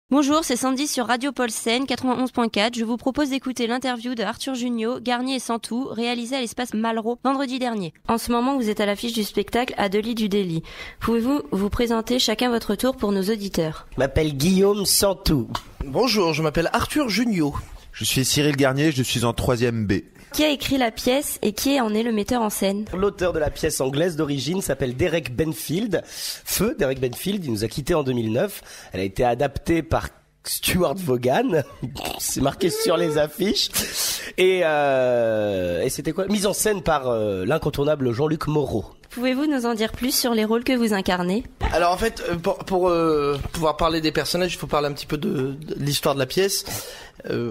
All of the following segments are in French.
Bonjour, c'est Sandy sur Radio Polsen 91.4. Je vous propose d'écouter l'interview de Arthur Jugnot, Garnier et Santou, réalisée à l'espace Malraux vendredi dernier. En ce moment, vous êtes à l'affiche du spectacle Adelie du Délit. Pouvez-vous vous présenter chacun votre tour pour nos auditeurs ? Je m'appelle Guillaume Santou. Bonjour, je m'appelle Arthur Jugnot. Je suis Cyril Garnier, je suis en 3e B. Qui a écrit la pièce et qui en est le metteur en scène ? L'auteur de la pièce anglaise d'origine s'appelle Derek Benfield. Feu Derek Benfield, il nous a quittés en 2009. Elle a été adaptée par Stuart Vaughan. C'est marqué sur les affiches. Et c'était quoi ? Mise en scène par l'incontournable Jean-Luc Moreau. Pouvez-vous nous en dire plus sur les rôles que vous incarnez ? Alors en fait, pour pouvoir parler des personnages, il faut parler un petit peu de l'histoire de la pièce.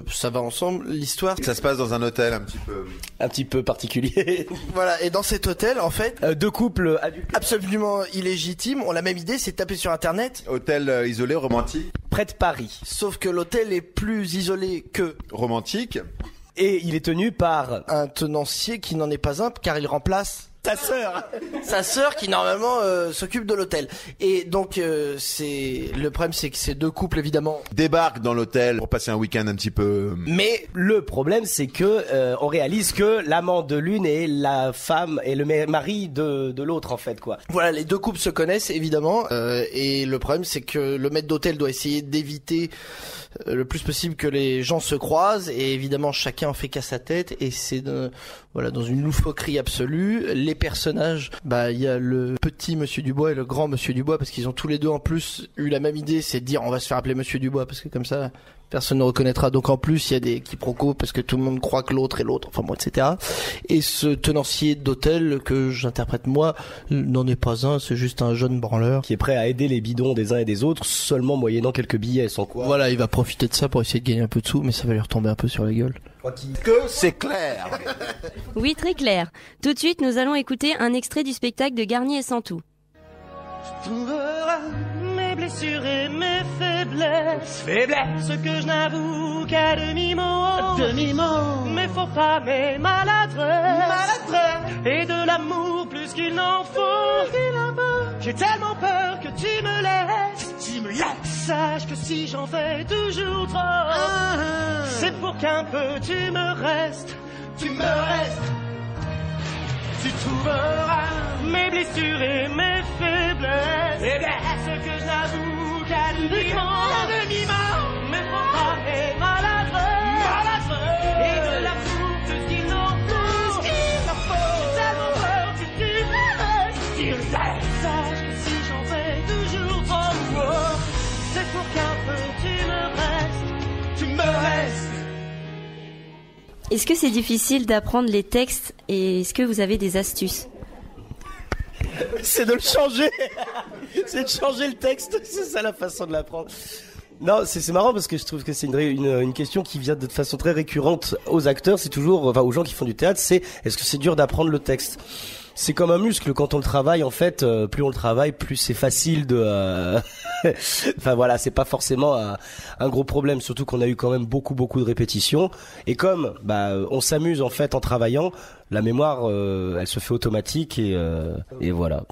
Ça va ensemble, l'histoire. Ça se passe dans un hôtel un petit peu particulier. Voilà, et dans cet hôtel, en fait, deux couples adultes absolument illégitimes ont la même idée, c'est de taper sur Internet. Hôtel isolé, romantique. Près de Paris. Sauf que l'hôtel est plus isolé que Romantique. Et il est tenu par un tenancier qui n'en est pas un, car il remplace sa sœur qui normalement s'occupe de l'hôtel. Et donc le problème, c'est que ces deux couples évidemment Débarquent dans l'hôtel pour passer un week-end un petit peu. Mais le problème, c'est que on réalise que l'amant de l'une est la femme et le mari de l'autre, en fait, quoi. Voilà, les deux couples se connaissent évidemment, et le problème, c'est que le maître d'hôtel doit essayer d'éviter le plus possible que les gens se croisent, et évidemment chacun en fait qu'à sa tête, et c'est dans une loufoquerie absolue. Les personnages, il y a le petit Monsieur Dubois et le grand Monsieur Dubois, parce qu'ils ont tous les deux en plus eu la même idée, c'est de dire on va se faire appeler Monsieur Dubois, parce que comme ça personne ne reconnaîtra. Donc en plus il y a des quiproquos parce que tout le monde croit que l'autre est l'autre, enfin bon, etc. Et ce tenancier d'hôtel que j'interprète moi n'en est pas un, c'est juste un jeune branleur qui est prêt à aider les bidons des uns et des autres, seulement moyennant quelques billets, sans quoi. Voilà, il va profiter de ça pour essayer de gagner un peu de sous, mais ça va lui retomber un peu sur la gueule. Que c'est clair. Oui, très clair. Tout de suite, nous allons écouter un extrait du spectacle de Garnier et Santou. Tu trouveras mes blessures et mes faiblesses, ce que je n'avoue qu'à demi-mot, mes faux pas, mes maladresses, et de l'amour plus qu'il n'en faut. J'ai tellement peur que tu me laisses. Sache que si j'en fais toujours trop, c'est pour qu'un peu tu me restes. Tu trouveras mes blessures et mes faiblesses, ce que je n'avoue qu'à demi-mot, mes faux pas, mes maladresses, et de l'amour plus qu'il n'en faut. J'ai tellement peur que tu me laisses. Sache que si j'en fais toujours trop, c'est pour qu'un peu tu me restes. Est-ce que c'est difficile d'apprendre les textes et est-ce que vous avez des astuces ? C'est de le changer. C'est de changer le texte. C'est ça la façon de l'apprendre. Non, c'est marrant parce que je trouve que c'est une question qui vient de façon très récurrente aux acteurs. C'est toujours, aux gens qui font du théâtre, c'est est-ce que c'est dur d'apprendre le texte ? C'est comme un muscle, quand on le travaille, en fait, plus on le travaille, plus c'est facile de... Enfin voilà, c'est pas forcément un gros problème, surtout qu'on a eu quand même beaucoup de répétitions. Et comme on s'amuse en fait en travaillant, la mémoire, elle se fait automatique et voilà.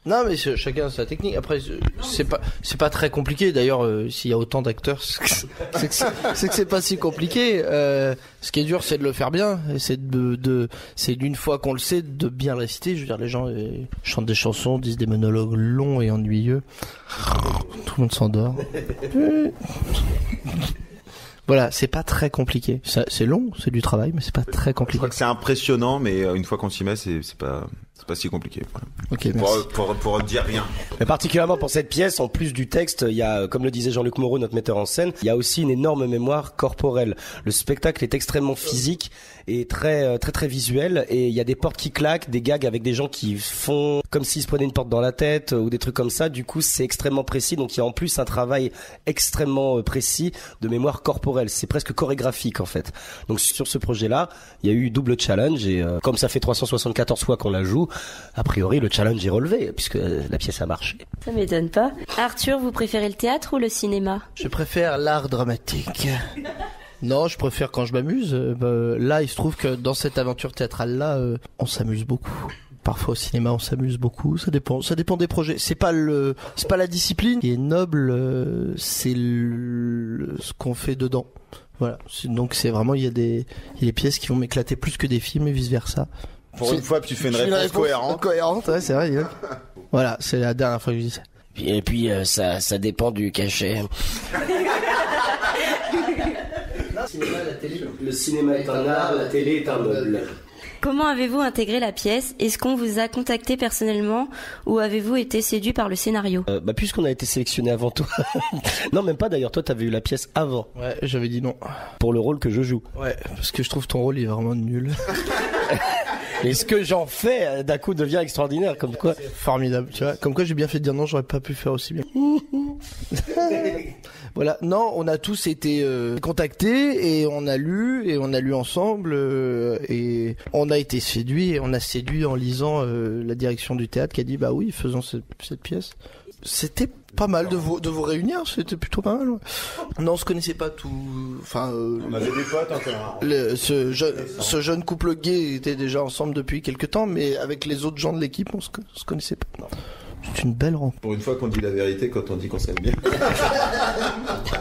Non, mais chacun a sa technique. Après, c'est pas très compliqué. D'ailleurs, s'il y a autant d'acteurs, c'est que c'est pas si compliqué. Ce qui est dur, c'est de le faire bien. Et c'est c'est d'une fois qu'on le sait, de bien le réciter. Je veux dire, les gens chantent des chansons, disent des monologues longs et ennuyeux. Tout le monde s'endort. Voilà, c'est pas très compliqué. C'est long, c'est du travail, mais c'est pas très compliqué. Je crois que c'est impressionnant, mais une fois qu'on s'y met, c'est pas si compliqué. Voilà. Ok, merci. Pour dire rien. Mais particulièrement pour cette pièce, en plus du texte, il y a, comme le disait Jean-Luc Moreau, notre metteur en scène, il y a aussi une énorme mémoire corporelle. Le spectacle est extrêmement physique et très visuel, et il y a des portes qui claquent, des gags avec des gens qui font comme s'ils se prenaient une porte dans la tête ou des trucs comme ça. Du coup, c'est extrêmement précis. Donc il y a en plus un travail extrêmement précis de mémoire corporelle. C'est presque chorégraphique en fait. Donc sur ce projet-là, il y a eu double challenge, et comme ça fait 374 fois qu'on la joue, a priori le challenge est relevé puisque la pièce a marché. Ça m'étonne pas. Arthur, vous préférez le théâtre ou le cinéma ? Je préfère l'art dramatique. Non, je préfère quand je m'amuse. Là, il se trouve que dans cette aventure théâtrale-là, on s'amuse beaucoup. Parfois au cinéma on s'amuse beaucoup, ça dépend des projets. C'est pas la discipline qui est noble, c'est ce qu'on fait dedans. Voilà. Donc c'est vraiment il y a des pièces qui vont m'éclater plus que des films et vice versa. Pour une fois, tu fais une réponse cohérente. Cohérente, ouais, c'est vrai. Voilà, c'est la dernière fois que je dis ça. Et puis ça dépend du cachet. Le cinéma est un art, la télé est un meuble. Comment avez-vous intégré la pièce? Est-ce qu'on vous a contacté personnellement ou avez-vous été séduit par le scénario? Puisqu'on a été sélectionné avant toi. Non, même pas d'ailleurs, toi t'avais eu la pièce avant. Ouais, j'avais dit non. Pour le rôle que je joue. Ouais, parce que je trouve ton rôle il est vraiment nul. Et ce que j'en fais, d'un coup, devient extraordinaire, comme quoi. C'est formidable, tu vois. Comme quoi j'ai bien fait de dire non, j'aurais pas pu faire aussi bien. Voilà, non, on a tous été contactés et on a lu ensemble et on a été séduits et on a séduit en lisant la direction du théâtre qui a dit bah oui, faisons cette pièce. C'était pas mal de vous réunir, c'était plutôt pas mal. Ouais. Non, on se connaissait pas tout. Enfin, on avait des potes encore. Ce jeune couple gay était déjà ensemble depuis quelques temps, mais avec les autres gens de l'équipe, on se connaissait pas. Non. C'est une belle rencontre. Pour une fois qu'on dit la vérité quand on dit qu'on s'aime bien.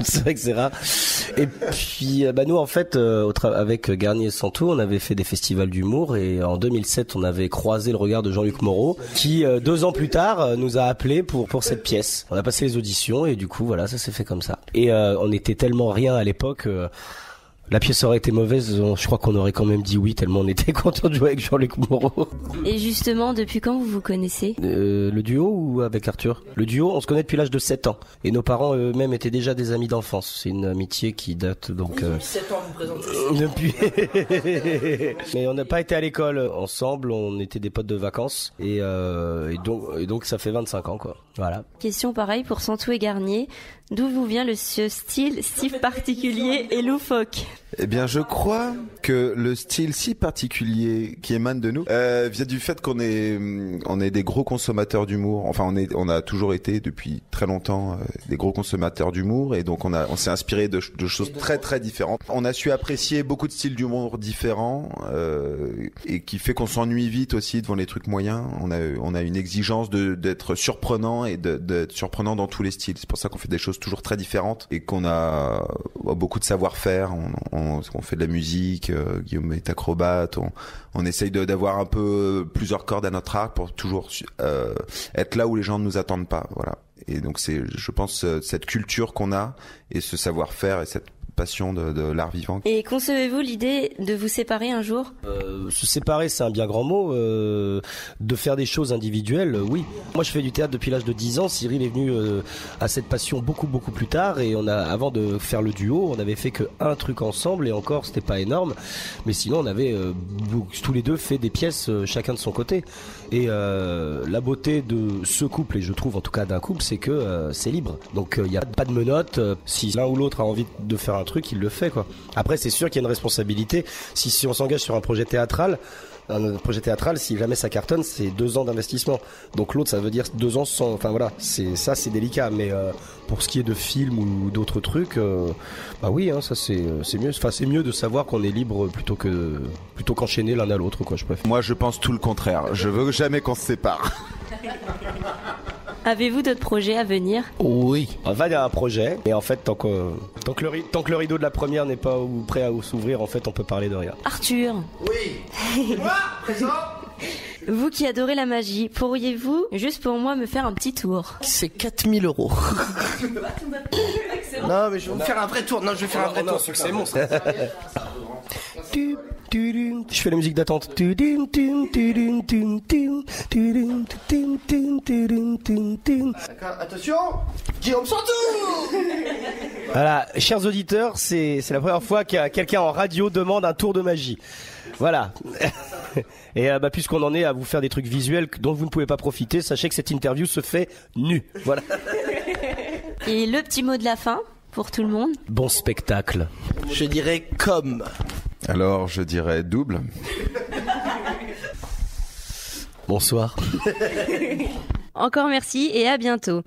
C'est vrai que c'est rare. Et puis, nous, en fait, avec Garnier et Santou, on avait fait des festivals d'humour et en 2007, on avait croisé le regard de Jean-Luc Moreau, qui 2 ans plus tard nous a appelés pour cette pièce. On a passé les auditions et du coup, voilà, ça s'est fait comme ça. Et on était tellement rien à l'époque. La pièce aurait été mauvaise, je crois qu'on aurait quand même dit oui tellement on était content de jouer avec Jean-Luc Moreau. Et justement, depuis quand vous vous connaissez? Le duo ou avec Arthur? Le duo, on se connaît depuis l'âge de 7 ans. Et nos parents eux-mêmes étaient déjà des amis d'enfance. C'est une amitié qui date donc... 7 ans, vous présentez. Depuis... Mais on n'a pas été à l'école ensemble, on était des potes de vacances. Et donc ça fait 25 ans quoi. Voilà. Question pareille pour Santou et Garnier. D'où vous vient ce style si particulier et loufoque? Eh bien, je crois que le style si particulier qui émane de nous vient du fait qu'on est des gros consommateurs d'humour. Enfin, on a toujours été depuis très longtemps des gros consommateurs d'humour et donc on s'est inspiré de choses très très différentes. On a su apprécier beaucoup de styles d'humour différents et qui fait qu'on s'ennuie vite aussi devant les trucs moyens. On a une exigence d'être surprenant et d'être surprenant dans tous les styles. C'est pour ça qu'on fait des choses toujours très différentes et qu'on a beaucoup de savoir-faire. On fait de la musique, Guillaume est acrobate, on essaye d'avoir un peu plusieurs cordes à notre arc pour toujours être là où les gens ne nous attendent pas, voilà. Et donc c'est, je pense, cette culture qu'on a et ce savoir-faire et cette passion de l'art vivant. Et concevez-vous l'idée de vous séparer un jour? Se séparer, c'est un bien grand mot. De faire des choses individuelles, oui. Moi, je fais du théâtre depuis l'âge de 10 ans. Cyril est venu à cette passion beaucoup plus tard. Et avant de faire le duo, on avait fait que un truc ensemble. Et encore, c'était pas énorme. Mais sinon, on avait tous les deux fait des pièces, chacun de son côté. Et la beauté de ce couple, et je trouve en tout cas d'un couple, c'est que c'est libre. Donc, il n'y a pas de menottes. Si l'un ou l'autre a envie de faire un truc, il le fait quoi. Après c'est sûr qu'il y a une responsabilité. Si on s'engage sur un projet théâtral, si jamais ça cartonne, c'est 2 ans d'investissement. Donc l'autre ça veut dire 2 ans sans. Enfin voilà, c'est délicat. Mais pour ce qui est de films ou d'autres trucs, bah oui, ça c'est mieux. Enfin c'est mieux de savoir qu'on est libre plutôt qu'enchaîner l'un à l'autre quoi. Je préfère. Moi je pense tout le contraire. Je veux jamais qu'on se sépare. Avez-vous d'autres projets à venir? Oui. Enfin, il y a un projet, mais en fait, tant que le rideau de la première n'est pas prêt à s'ouvrir, en fait, on peut parler de rien. Arthur. Oui. Moi, présent. Vous qui adorez la magie, pourriez-vous, juste pour moi, me faire un petit tour? C'est 4 000 €. Non, mais je vais faire un vrai tour. Non, je vais faire un vrai tour. C'est bon. Je fais la musique d'attente. Attention, Guillaume Santou. Voilà, chers auditeurs, c'est la première fois que quelqu'un en radio demande un tour de magie. Voilà. Et puisqu'on en est à vous faire des trucs visuels dont vous ne pouvez pas profiter, sachez que cette interview se fait nue. Voilà. Et le petit mot de la fin pour tout le monde? Bon spectacle. Je dirais comme. Alors, je dirais double. Bonsoir. Encore merci et à bientôt.